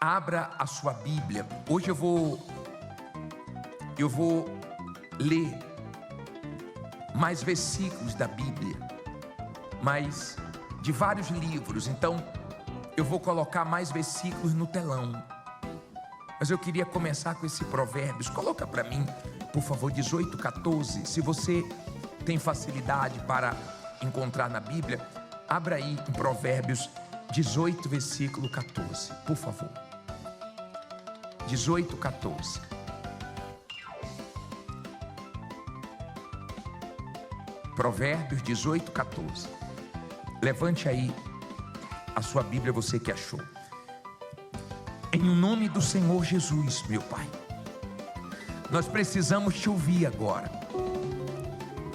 Abra a sua Bíblia. Hoje eu vou ler mais versículos da Bíblia, mas de vários livros. Então eu vou colocar mais versículos no telão. Mas eu queria começar com esse Provérbios. Coloca para mim, por favor, 18:14. Se você tem facilidade para encontrar na Bíblia, abra aí em Provérbios 18, versículo 14, por favor. 18:14. Provérbios 18:14. Levante aí a sua Bíblia, você que achou. Em nome do Senhor Jesus, meu Pai, nós precisamos te ouvir agora.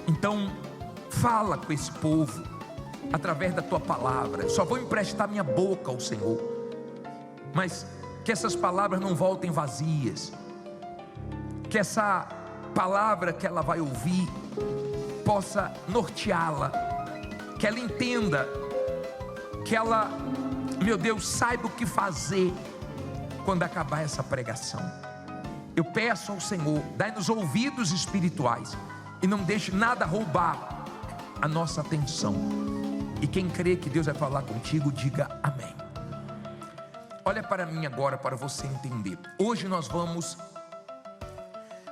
Então fala com esse povo através da tua palavra. Só vou emprestar minha boca ao Senhor, mas que essas palavras não voltem vazias, que essa palavra que ela vai ouvir possa norteá-la, que ela entenda, que ela, meu Deus, saiba o que fazer quando acabar essa pregação. Eu peço ao Senhor, dai-nos ouvidos espirituais e não deixe nada roubar a nossa atenção. E quem crê que Deus vai falar contigo, diga amém. Olha para mim agora, para você entender. Hoje nós vamos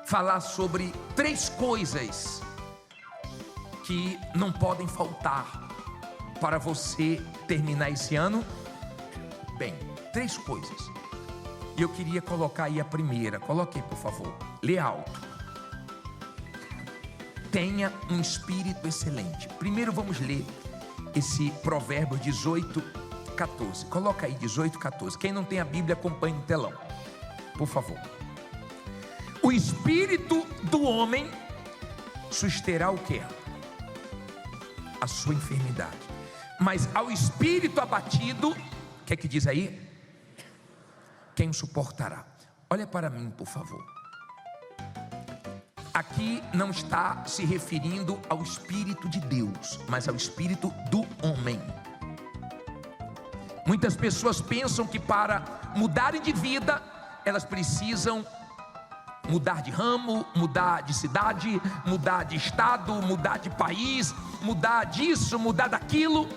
falar sobre 3 coisas que não podem faltar para você terminar esse ano bem. 3 coisas. E eu queria colocar aí a primeira. Coloque aí, por favor. Lê alto. Tenha um espírito excelente. Primeiro vamos ler esse provérbio 18:14. Coloca aí 18:14. Quem não tem a Bíblia, acompanhe no telão, por favor. O espírito do homem susterá o quê? A sua enfermidade. Mas ao espírito abatido, o que é que diz aí? Quem o suportará? Olha para mim, por favor. Aqui não está se referindo ao Espírito de Deus, mas ao Espírito do homem. Muitas pessoas pensam que para mudarem de vida, elas precisam mudar de ramo, mudar de cidade, mudar de estado, mudar de país, mudar disso, mudar daquilo.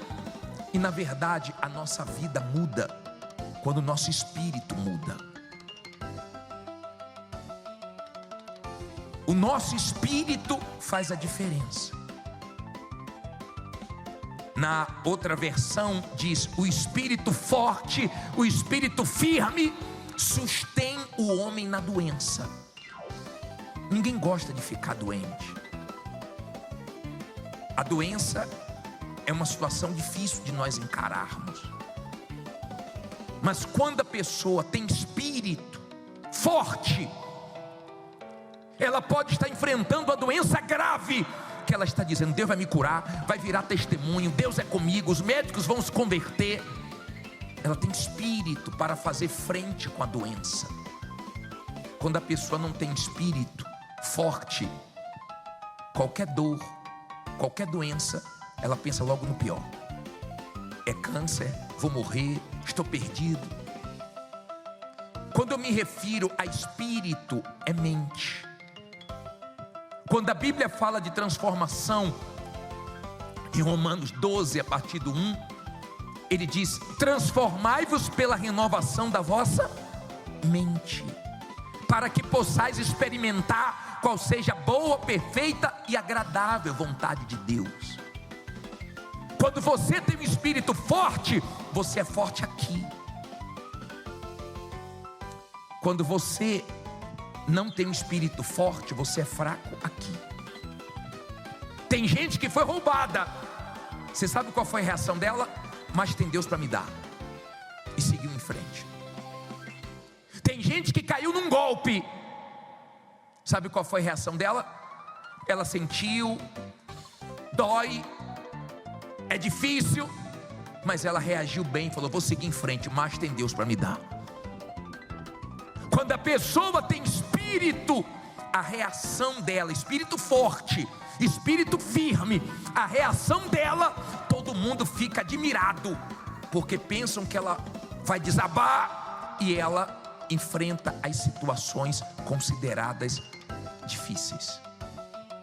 E na verdade a nossa vida muda quando o nosso espírito muda. O nosso espírito faz a diferença. Na outra versão diz: o espírito forte, o espírito firme sustém o homem na doença. Ninguém gosta de ficar doente. A doença é uma situação difícil de nós encararmos. Mas quando a pessoa tem espírito forte, ela pode estar enfrentando a doença grave, que ela está dizendo: Deus vai me curar, vai virar testemunho, Deus é comigo, os médicos vão se converter. Ela tem espírito para fazer frente com a doença. Quando a pessoa não tem espírito forte, qualquer dor, qualquer doença, ela pensa logo no pior. É câncer, vou morrer, estou perdido. Quando eu me refiro a espírito, é mente. Quando a Bíblia fala de transformação, em Romanos 12, a partir do 1, ele diz: transformai-vos pela renovação da vossa mente, para que possais experimentar qual seja a boa, perfeita e agradável vontade de Deus. Quando você tem um espírito forte, você é forte aqui. Quando você não tem um espírito forte, você é fraco aqui. Tem gente que foi roubada. Você sabe qual foi a reação dela? Mas tem Deus para me dar. E seguiu em frente. Tem gente que caiu num golpe. Sabe qual foi a reação dela? Ela sentiu, dói, é difícil, mas ela reagiu bem, falou: vou seguir em frente, mas tem Deus para me dar. Quando a pessoa tem espírito, a reação dela, espírito forte, espírito firme, a reação dela, todo mundo fica admirado, porque pensam que ela vai desabar, e ela enfrenta as situações consideradas difíceis.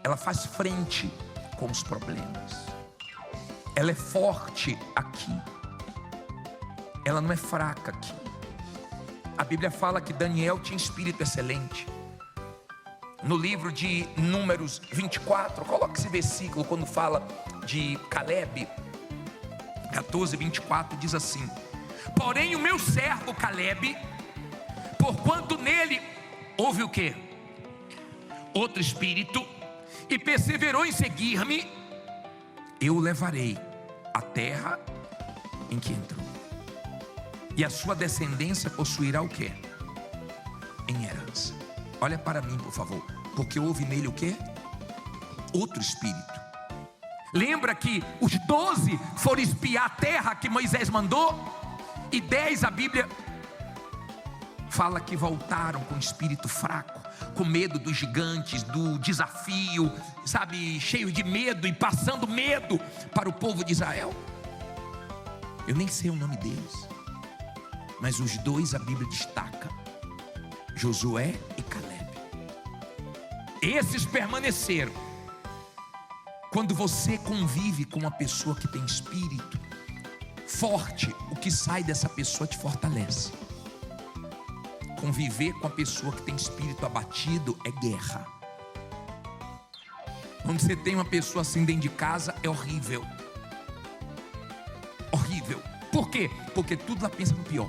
Ela faz frente com os problemas. Ela é forte aqui. Ela não é fraca aqui. A Bíblia fala que Daniel tinha espírito excelente. No livro de Números 24, coloca esse versículo quando fala de Caleb, 14:24, diz assim: porém o meu servo Caleb, porquanto nele houve o quê? Outro espírito, e perseverou em seguir-me, eu o levarei à terra em que entrou, e a sua descendência possuirá o quê? Em herança. Olha para mim, por favor, porque houve nele o quê? Outro espírito. Lembra que os 12 foram espiar a terra que Moisés mandou, e 10 a Bíblia fala que voltaram com espírito fraco, com medo dos gigantes, do desafio, sabe, cheio de medo e passando medo para o povo de Israel. Eu nem sei o nome deles, mas os 2 a Bíblia destaca: Josué e Caleb. Esses permaneceram. Quando você convive com uma pessoa que tem espírito forte, o que sai dessa pessoa te fortalece. Conviver com a pessoa que tem espírito abatido é guerra. Quando você tem uma pessoa assim dentro de casa, é horrível. Horrível. Por quê? Porque tudo ela pensa no pior.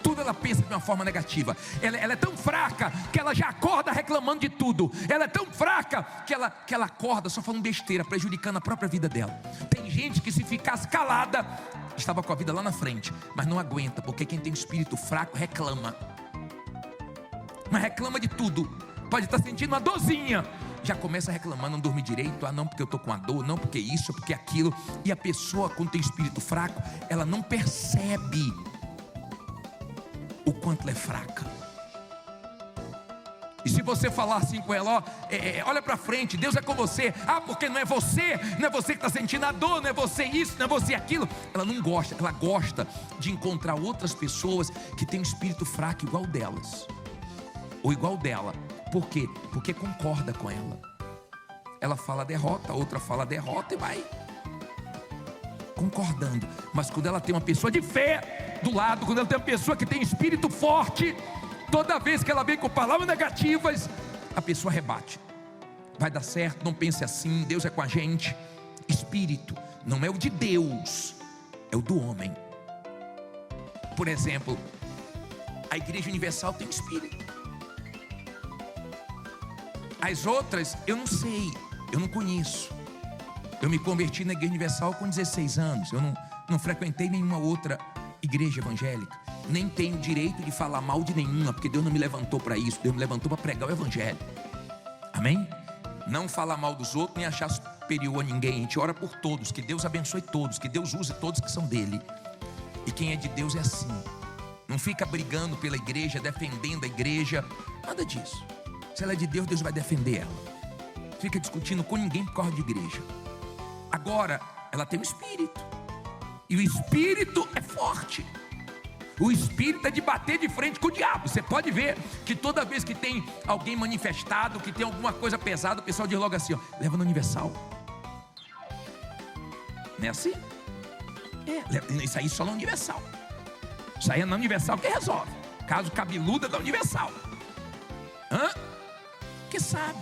Tudo ela pensa de uma forma negativa. Ela é tão fraca que ela já acorda reclamando de tudo. Ela é tão fraca que ela acorda só falando besteira, prejudicando a própria vida dela. Tem gente que, se ficasse calada, estava com a vida lá na frente, mas não aguenta, porque quem tem um espírito fraco reclama. Mas reclama de tudo. Pode estar sentindo uma dorzinha, já começa reclamando, não dorme direito. Ah, não, porque eu estou com a dor, não, porque isso, porque aquilo. E a pessoa, quando tem espírito fraco, ela não percebe o quanto ela é fraca. E se você falar assim com ela, olha para frente, Deus é com você. Ah, porque não é você que está sentindo a dor, não é você isso, não é você aquilo. Ela não gosta, ela gosta de encontrar outras pessoas que têm um espírito fraco igual delas, ou igual dela. Por quê? Porque concorda com ela. Ela fala derrota, a outra fala derrota e vai concordando. Mas quando ela tem uma pessoa de fé do lado, quando ela tem uma pessoa que tem espírito forte, toda vez que ela vem com palavras negativas, a pessoa rebate. Vai dar certo, não pense assim, Deus é com a gente. Espírito não é o de Deus, é o do homem. Por exemplo, a Igreja Universal tem espírito. As outras eu não sei, eu não conheço. Eu me converti na Igreja Universal com 16 anos. Eu não frequentei nenhuma outra igreja evangélica. Nem tenho direito de falar mal de nenhuma, porque Deus não me levantou para isso. Deus me levantou para pregar o Evangelho. Amém? Não falar mal dos outros, nem achar superior a ninguém. A gente ora por todos, que Deus abençoe todos, que Deus use todos que são dele. E quem é de Deus é assim. Não fica brigando pela igreja, defendendo a igreja. Nada disso. Se ela é de Deus, Deus vai defender ela. Fica discutindo com ninguém por causa de igreja. Agora, ela tem um espírito. E o espírito é forte. O espírito é de bater de frente com o diabo. Você pode ver que toda vez que tem alguém manifestado, que tem alguma coisa pesada, o pessoal diz logo assim, ó, leva no Universal. Não é assim? Isso aí só na Universal. Isso aí é na Universal que resolve. Caso cabeludo é da Universal. Que sabe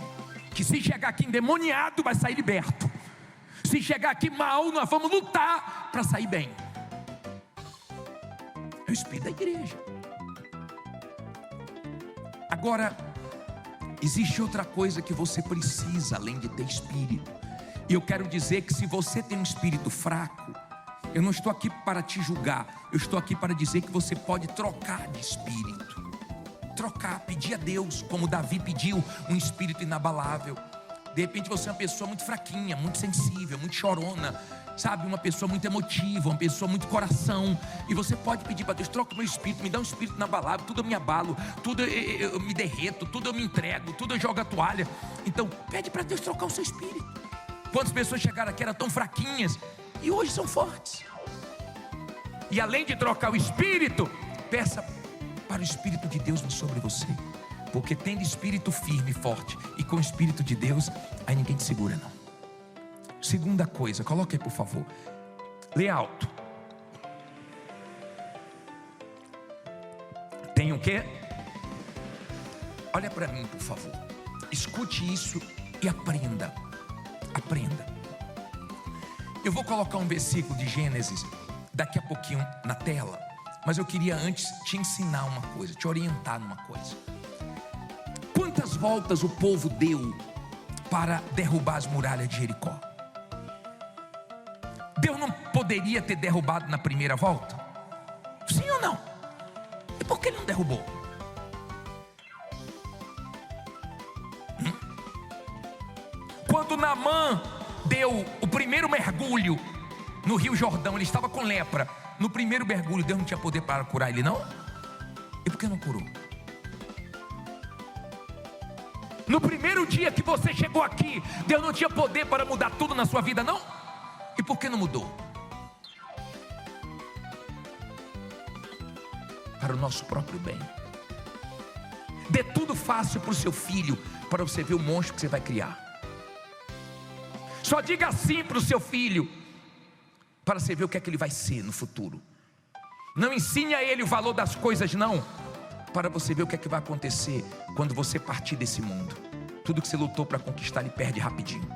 que se chegar aqui endemoniado, vai sair liberto. Se chegar aqui mal, nós vamos lutar para sair bem. É o espírito da igreja. Agora, existe outra coisa que você precisa, além de ter espírito. E eu quero dizer que se você tem um espírito fraco, eu não estou aqui para te julgar. Eu estou aqui para dizer que você pode trocar de espírito. Trocar, pedir a Deus, como Davi pediu, um espírito inabalável. De repente você é uma pessoa muito fraquinha, muito sensível, muito chorona, sabe, uma pessoa muito emotiva, uma pessoa muito coração, e você pode pedir para Deus, troca o meu espírito, me dá um espírito inabalável. Tudo eu me abalo, tudo eu me derreto, tudo eu me entrego, tudo eu jogo a toalha. Então pede para Deus trocar o seu espírito. Quantas pessoas chegaram aqui, eram tão fraquinhas e hoje são fortes. E além de trocar o espírito, peça para o Espírito de Deus vir sobre você. Porque tendo espírito firme e forte e com o Espírito de Deus, aí ninguém te segura não. Segunda coisa, coloque aí por favor. Lê alto. Tem o quê? Olha para mim por favor. Escute isso e aprenda. Aprenda. Eu vou colocar um versículo de Gênesis daqui a pouquinho na tela, mas eu queria antes te ensinar uma coisa, te orientar numa coisa. Quantas voltas o povo deu para derrubar as muralhas de Jericó? Deus não poderia ter derrubado na primeira volta? Sim ou não? E por que ele não derrubou? Quando Naamã deu o primeiro mergulho no Rio Jordão, ele estava com lepra. No primeiro mergulho, Deus não tinha poder para curar ele, não? E por que não curou? No primeiro dia que você chegou aqui, Deus não tinha poder para mudar tudo na sua vida, não? E por que não mudou? Para o nosso próprio bem. Dê tudo fácil para o seu filho, para você ver o monstro que você vai criar. Só diga sim para o seu filho, para você ver o que é que ele vai ser no futuro. Não ensine a ele o valor das coisas, não, para você ver o que é que vai acontecer quando você partir desse mundo. Tudo que você lutou para conquistar, ele perde rapidinho.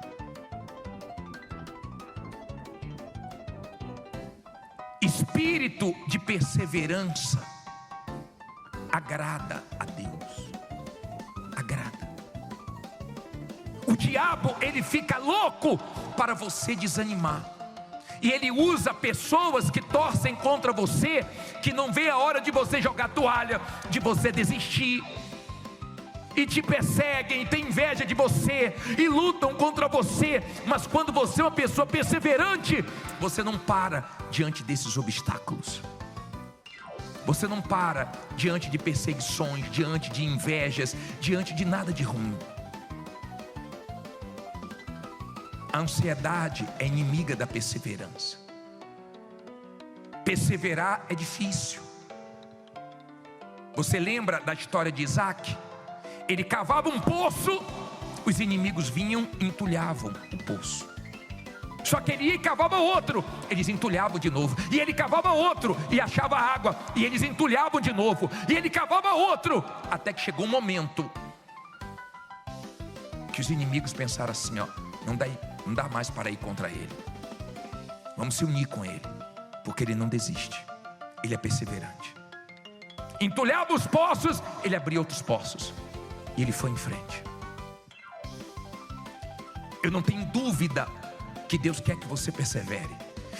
Espírito de perseverança agrada a Deus. Agrada. O diabo, ele fica louco para você desanimar. E ele usa pessoas que torcem contra você, que não vê a hora de você jogar toalha, de você desistir. E te perseguem, têm inveja de você, e lutam contra você. Mas quando você é uma pessoa perseverante, você não para diante desses obstáculos. Você não para diante de perseguições, diante de invejas, diante de nada de ruim. A ansiedade é inimiga da perseverança. Perseverar é difícil. Você lembra da história de Isaac? Ele cavava um poço, os inimigos vinham e entulhavam o poço. Só que ele ia e cavava outro, eles entulhavam de novo. E ele cavava outro e achava água, e eles entulhavam de novo. E ele cavava outro, até que chegou um momento que os inimigos pensaram assim, ó, não dá mais para ir contra ele. Vamos se unir com ele, porque ele não desiste, ele é perseverante. Entulhava os poços, ele abria outros poços, e ele foi em frente. Eu não tenho dúvida que Deus quer que você persevere,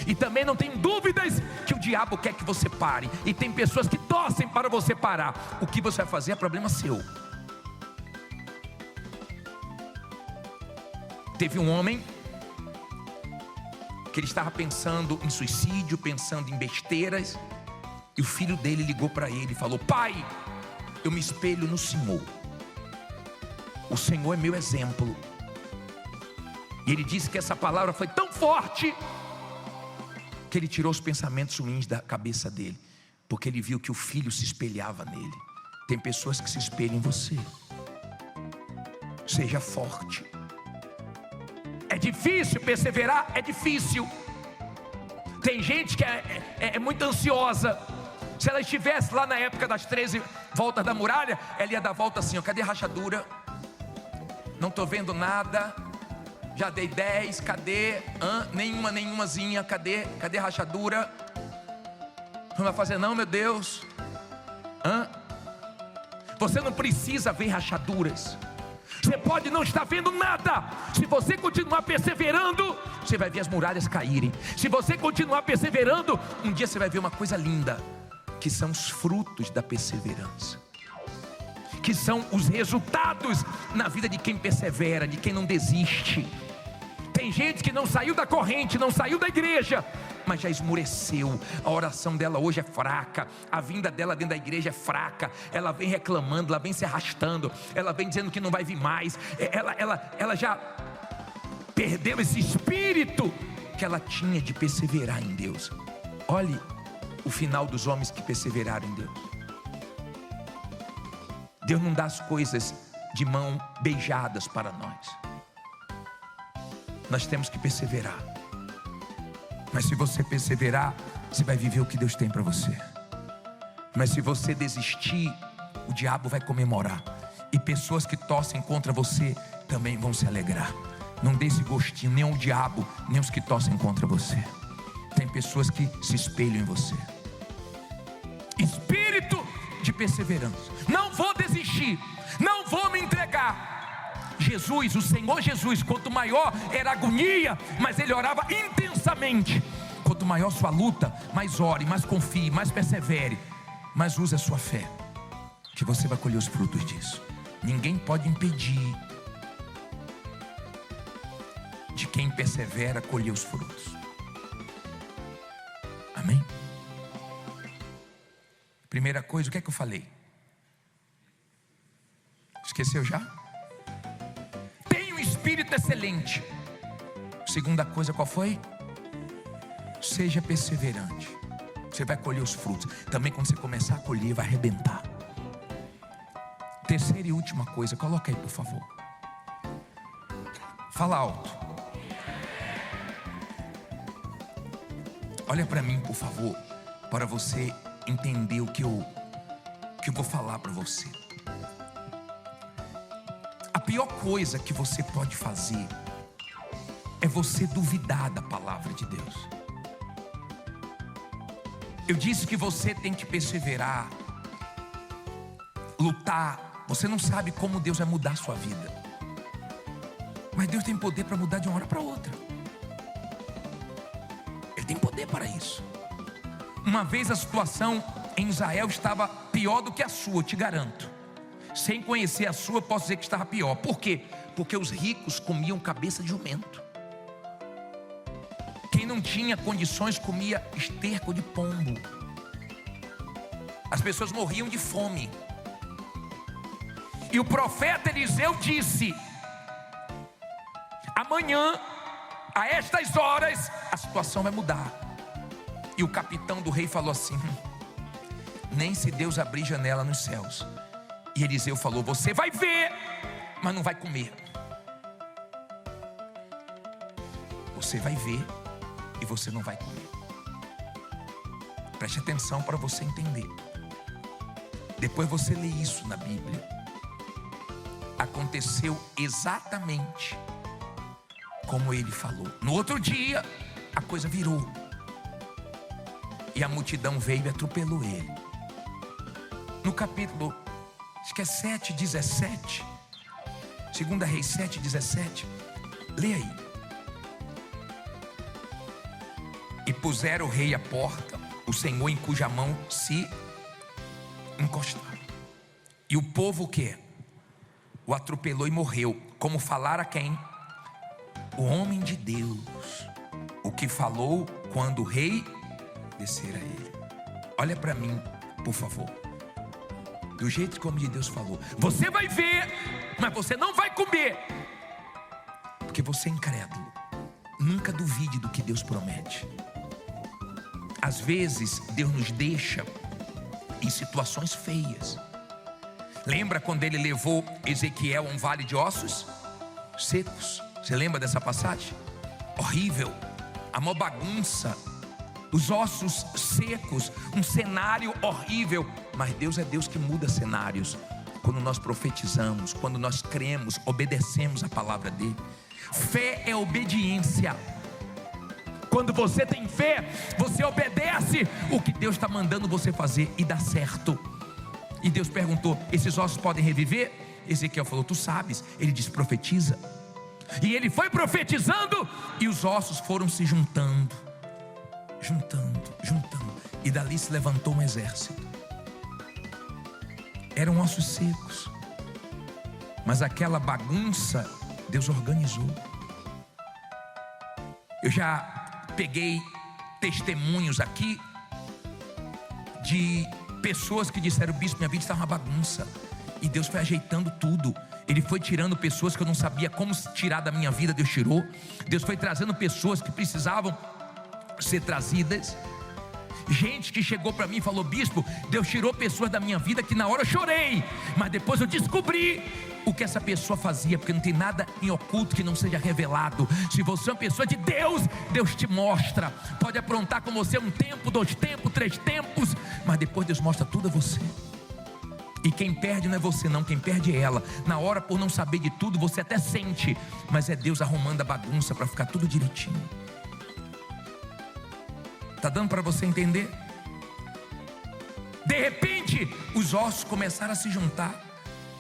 e também não tenho dúvidas que o diabo quer que você pare. E tem pessoas que torcem para você parar. O que você vai fazer é problema seu. Teve um homem que ele estava pensando em suicídio, pensando em besteiras, e o filho dele ligou para ele e falou: pai, eu me espelho no Senhor, o Senhor é meu exemplo. E ele disse que essa palavra foi tão forte que ele tirou os pensamentos ruins da cabeça dele, porque ele viu que o filho se espelhava nele. Tem pessoas que se espelham em você. Seja forte. É difícil perseverar, é difícil. Tem gente que é muito ansiosa. Se ela estivesse lá na época das 13 voltas da muralha, ela ia dar volta assim, ó, cadê a rachadura? Não estou vendo nada. Já dei 10, cadê? Nenhumazinha, cadê a rachadura? Não vai fazer não, meu Deus. Você não precisa ver rachaduras. Você pode não estar vendo nada. Se você continuar perseverando, você vai ver as muralhas caírem. Se você continuar perseverando, um dia você vai ver uma coisa linda, que são os frutos da perseverança, que são os resultados na vida de quem persevera, de quem não desiste. Tem gente que não saiu da corrente, não saiu da igreja, mas já esmureceu. A oração dela hoje é fraca, a vinda dela dentro da igreja é fraca. Ela vem reclamando, ela vem se arrastando, ela vem dizendo que não vai vir mais. Ela já perdeu esse espírito que ela tinha de perseverar em Deus. Olhe o final dos homens que perseveraram em Deus. Deus não dá as coisas de mão beijadas para nós. Nós temos que perseverar. Mas se você perseverar, você vai viver o que Deus tem para você. Mas se você desistir, o diabo vai comemorar. E pessoas que torcem contra você também vão se alegrar. Não dê esse gostinho, nem o diabo, nem os que torcem contra você. Tem pessoas que se espelham em você. Espírito de perseverança. Não vou desistir, não vou me entregar. Jesus, o Senhor Jesus, quanto maior era a agonia, mas Ele orava intensamente. Quanto maior sua luta, mais ore, mais confie, mais persevere, mais use a sua fé, que você vai colher os frutos disso. Ninguém pode impedir de quem persevera colher os frutos. Amém? Primeira coisa, o que é que eu falei? Esqueceu já? Tem um espírito excelente. Segunda coisa, qual foi? Seja perseverante. Você vai colher os frutos. Também quando você começar a colher, vai arrebentar. Terceira e última coisa, coloca aí por favor. Fala alto. Olha para mim por favor, para você entender o que eu vou falar para você. A pior coisa que você pode fazer é você duvidar da palavra de Deus. Eu disse que você tem que perseverar, lutar. Você não sabe como Deus vai mudar a sua vida, mas Deus tem poder para mudar de uma hora para outra. Ele tem poder para isso. Uma vez a situação em Israel estava pior do que a sua, eu te garanto. Sem conhecer a sua, eu posso dizer que estava pior. Por quê? Porque os ricos comiam cabeça de jumento. Quem não tinha condições comia esterco de pombo. As pessoas morriam de fome. E o profeta Eliseu disse: amanhã, a estas horas, a situação vai mudar. E o capitão do rei falou assim: nem se Deus abrir janela nos céus. E Eliseu falou: você vai ver, mas não vai comer. Você vai ver e você não vai comer. Preste atenção para você entender. Depois você lê isso na Bíblia. Aconteceu exatamente como ele falou. No outro dia, a coisa virou. E a multidão veio e atropelou ele. No capítulo, acho que é 7:17, 2 Reis 7:17, lê aí. E puseram o rei à porta, o Senhor em cuja mão se encostaram. E o povo o quê? O atropelou e morreu. Como falara quem? O homem de Deus, o que falou quando o rei descer a ele. Olha para mim, por favor. Do jeito que o homem de Deus falou. Você vai ver, mas você não vai comer. Porque você é incrédulo. Nunca duvide do que Deus promete. Às vezes Deus nos deixa em situações feias. Lembra quando ele levou Ezequiel a um vale de ossos secos? Você lembra dessa passagem? Horrível, a maior bagunça, os ossos secos, um cenário horrível. Mas Deus é Deus que muda cenários. Quando nós profetizamos, quando nós cremos, obedecemos a palavra dele. Fé é obediência. Quando você tem fé, você obedece o que Deus está mandando você fazer e dá certo. E Deus perguntou: esses ossos podem reviver? Ezequiel falou: tu sabes. Ele disse: profetiza. E ele foi profetizando, e os ossos foram se juntando. E dali se levantou um exército. Eram ossos secos, mas aquela bagunça Deus organizou. Eu já peguei testemunhos aqui de pessoas que disseram: bispo, minha vida está uma bagunça. E Deus foi ajeitando tudo. Ele foi tirando pessoas que eu não sabia como tirar da minha vida, Deus tirou. Deus foi trazendo pessoas que precisavam ser trazidas. Gente que chegou para mim e falou: bispo, Deus tirou pessoas da minha vida que na hora eu chorei, mas depois eu descobri o que essa pessoa fazia, porque não tem nada em oculto que não seja revelado. Se você é uma pessoa de Deus, Deus te mostra. Pode aprontar com você um tempo, 2 tempos, 3 tempos, mas depois Deus mostra tudo a você. E quem perde não é você não, quem perde é ela. Na hora, por não saber de tudo, você até sente, mas é Deus arrumando a bagunça para ficar tudo direitinho. Está dando para você entender? De repente, os ossos começaram a se juntar.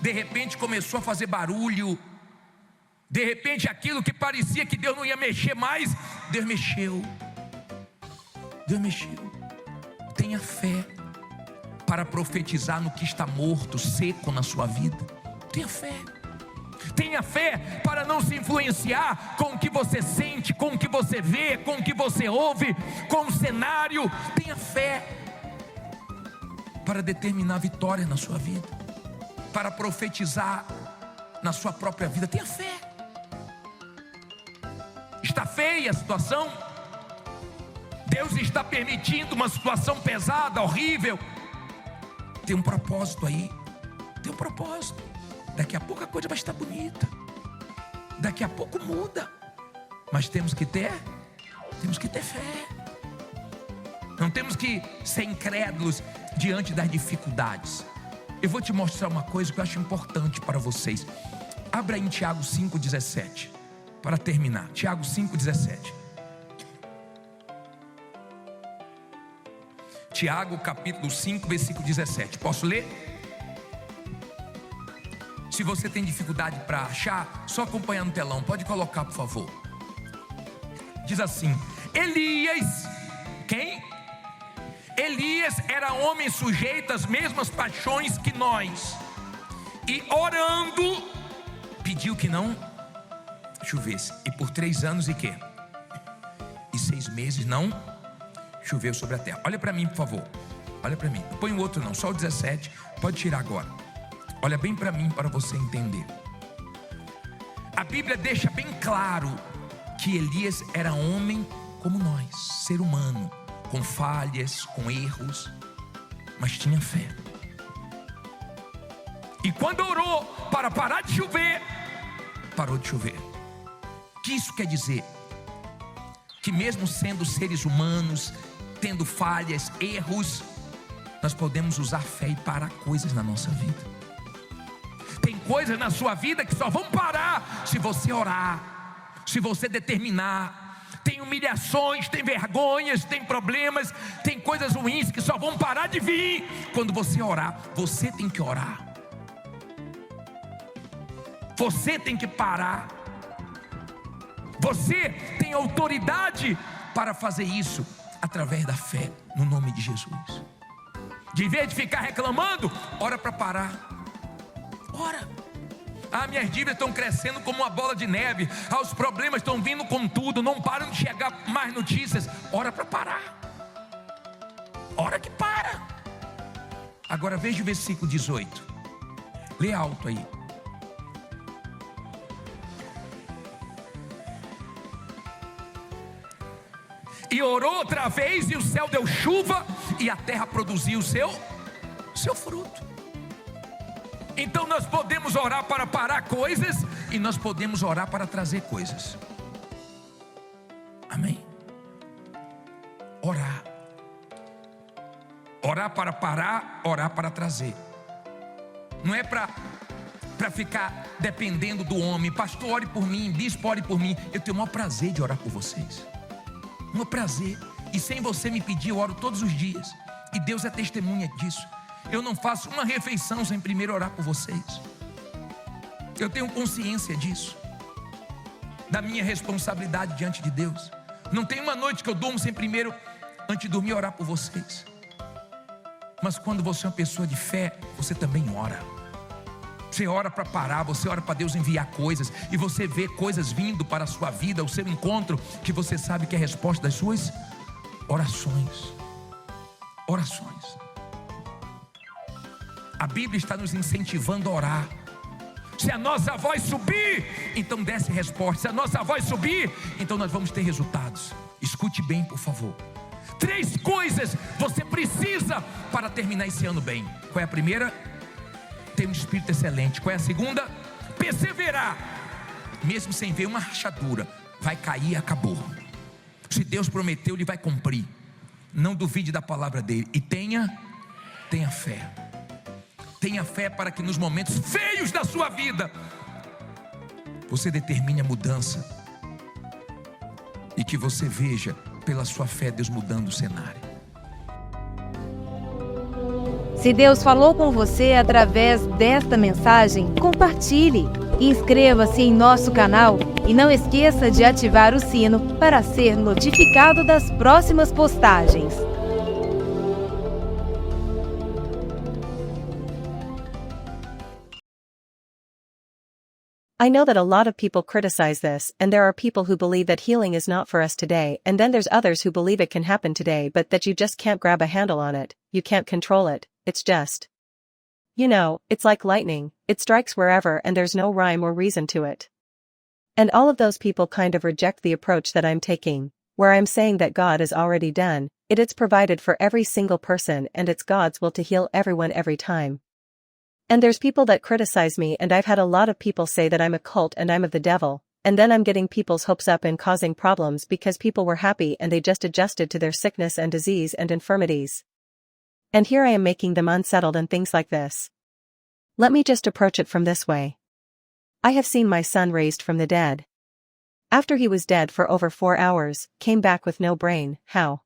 De repente começou a fazer barulho. De repente aquilo que parecia que Deus não ia mexer mais, Deus mexeu. Deus mexeu. Tenha fé para profetizar no que está morto, seco na sua vida. Tenha fé. Tenha fé para não se influenciar com o que você sente, com o que você vê, com o que você ouve, com o cenário. Tenha fé para determinar vitória na sua vida, para profetizar na sua própria vida. Tenha fé. Está feia a situação. Deus está permitindo uma situação pesada, horrível. Tem um propósito aí. Tem um propósito. Daqui a pouco a coisa vai estar bonita. Daqui a pouco muda. Mas temos que ter fé. Não temos que ser incrédulos diante das dificuldades. Eu vou te mostrar uma coisa que eu acho importante para vocês. Abra em Tiago 5,17 para terminar. Tiago 5,17. Tiago capítulo 5, versículo 17. Posso ler? Se você tem dificuldade para achar, só acompanhar no telão. Pode colocar, por favor. Diz assim: Elias, quem? Elias era homem sujeito às mesmas paixões que nós, e orando, pediu que não chovesse. E por 3 anos e quê? E 6 meses não choveu sobre a terra. Olha para mim, por favor. Olha para mim. Não põe o outro não, só o 17. Pode tirar agora. Olha bem para mim, para você entender. A Bíblia deixa bem claro que Elias era homem como nós, ser humano, com falhas, com erros, mas tinha fé. E quando orou para parar de chover, parou de chover. O que isso quer dizer? Que mesmo sendo seres humanos, tendo falhas, erros, nós podemos usar fé e parar coisas na nossa vida. Tem coisas na sua vida que só vão parar se você orar, se você determinar. Tem humilhações, tem vergonhas, tem problemas, tem coisas ruins que só vão parar de vir quando você orar. Você tem que orar. Você tem que parar. Você tem autoridade para fazer isso através da fé, no nome de Jesus. De vez de ficar reclamando, ora para parar. Ora. Minhas dívidas estão crescendo como uma bola de neve. Os problemas estão vindo com tudo. Não param de chegar mais notícias. Ora para parar. Ora que para. Agora veja o versículo 18. Lê alto aí. E orou outra vez, e o céu deu chuva, e a terra produziu o seu fruto. Então nós podemos orar para parar coisas, e nós podemos orar para trazer coisas. Amém? Orar. Orar para parar, orar para trazer. Não é para ficar dependendo do homem. Pastor, ore por mim, bispo, ore por mim. Eu tenho o maior prazer de orar por vocês. O maior prazer. E sem você me pedir, eu oro todos os dias. E Deus é testemunha disso. Eu não faço uma refeição sem primeiro orar por vocês. Eu tenho consciência disso, da minha responsabilidade diante de Deus. Não tem uma noite que eu durmo sem primeiro, antes de dormir, orar por vocês. Mas quando você é uma pessoa de fé, você também ora. Você ora para parar, você ora para Deus enviar coisas, e você vê coisas vindo para a sua vida, o seu encontro, que você sabe que é a resposta das suas orações. Orações. A Bíblia está nos incentivando a orar. Se a nossa voz subir, então desce resposta. Se a nossa voz subir, então nós vamos ter resultados. Escute bem, por favor. 3 coisas você precisa para terminar esse ano bem. Qual é a primeira? Ter um espírito excelente. Qual é a segunda? Perseverar, mesmo sem ver uma rachadura. Vai cair e acabou. Se Deus prometeu, Ele vai cumprir. Não duvide da palavra dele. E tenha fé. Tenha fé para que nos momentos feios da sua vida você determine a mudança, e que você veja pela sua fé Deus mudando o cenário. Se Deus falou com você através desta mensagem, compartilhe. Inscreva-se em nosso canal e não esqueça de ativar o sino para ser notificado das próximas postagens. I know that a lot of people criticize this, and there are people who believe that healing is not for us today, and then there's others who believe it can happen today but that you just can't grab a handle on it, you can't control it, it's just. You know, it's like lightning, it strikes wherever and there's no rhyme or reason to it. And all of those people kind of reject the approach that I'm taking, where I'm saying that God is already done, it's provided for every single person and it's God's will to heal everyone every time. And there's people that criticize me, and I've had a lot of people say that I'm a cult and I'm of the devil, and then I'm getting people's hopes up and causing problems because people were happy and they just adjusted to their sickness and disease and infirmities. And here I am making them unsettled and things like this. Let me just approach it from this way. I have seen my son raised from the dead. After he was dead for over 4 hours, came back with no brain. How?